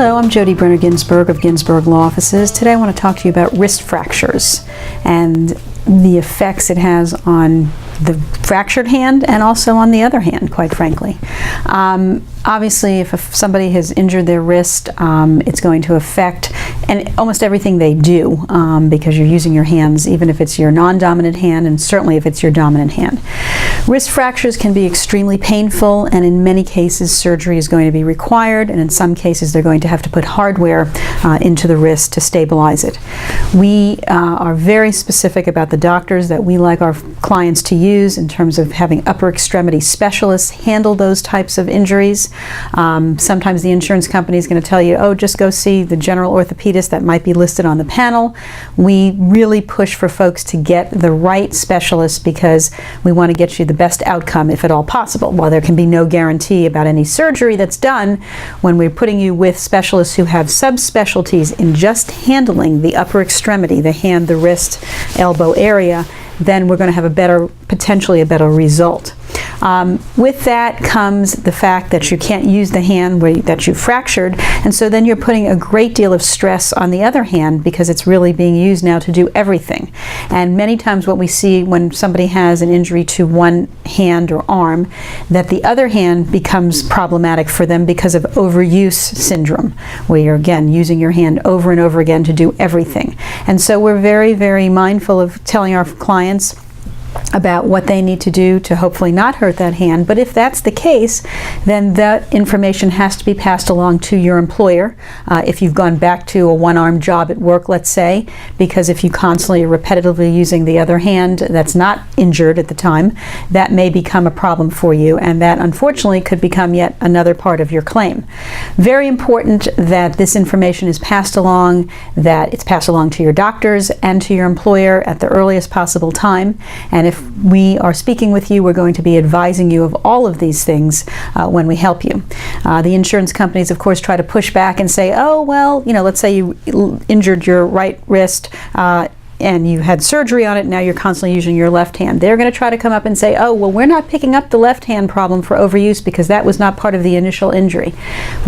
Hello, I'm Jodi Ginsberg of Ginsberg Law Offices. Today I want to talk to you about wrist fractures and the effects it has on the fractured hand and also on the other hand, quite frankly. Obviously, if somebody has injured their wrist, it's going to affect almost everything they do because you're using your hands, even if it's your non-dominant hand and certainly if it's your dominant hand. Wrist fractures can be extremely painful, and in many cases surgery is going to be required, and in some cases they're going to have to put hardware into the wrist to stabilize it. We are very specific about the doctors that we like our clients to use in terms of having upper extremity specialists handle those types of injuries. Sometimes the insurance company is going to tell you, oh, just go see the general orthopedist that might be listed on the panel. We really push for folks to get the right specialist because we want to get you the best outcome if at all possible. While there can be no guarantee about any surgery that's done, when we're putting you with specialists who have subspecialties in just handling the upper extremity, the hand, the wrist, elbow area, then we're going to have potentially a better result. With that comes the fact that you can't use the hand that you fractured, and so then you're putting a great deal of stress on the other hand because it's really being used now to do everything. And many times what we see when somebody has an injury to one hand or arm, that the other hand becomes problematic for them because of overuse syndrome, where you're again using your hand over and over again to do everything. And so we're very, very mindful of telling our clients about what they need to do to hopefully not hurt that hand. But if that's the case, then that information has to be passed along to your employer if you've gone back to a one-arm job at work, let's say, because if you constantly are repetitively using the other hand that's not injured at the time, that may become a problem for you, and that unfortunately could become yet another part of your claim. Very important that this information is passed along, that it's passed along to your doctors and to your employer at the earliest possible time. And if we are speaking with you, we're going to be advising you of all of these things when we help you. The insurance companies, of course, try to push back and say, oh, well, let's say you injured your right wrist and you had surgery on it, now you're constantly using your left hand. They're going to try to come up and say, oh, well, we're not picking up the left hand problem for overuse because that was not part of the initial injury.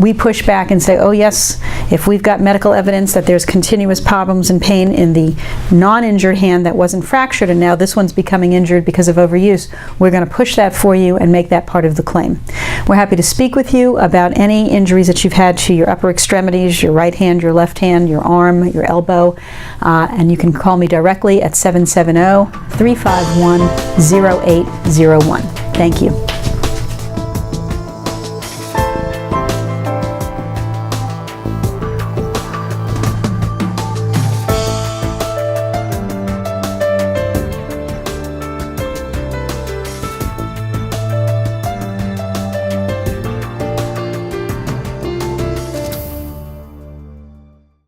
We push back and say, oh, yes, if we've got medical evidence that there's continuous problems and pain in the non-injured hand that wasn't fractured and now this one's becoming injured because of overuse, we're going to push that for you and make that part of the claim. We're happy to speak with you about any injuries that you've had to your upper extremities, your right hand, your left hand, your arm, your elbow, and you can call me directly at 770-351-0801. Thank you.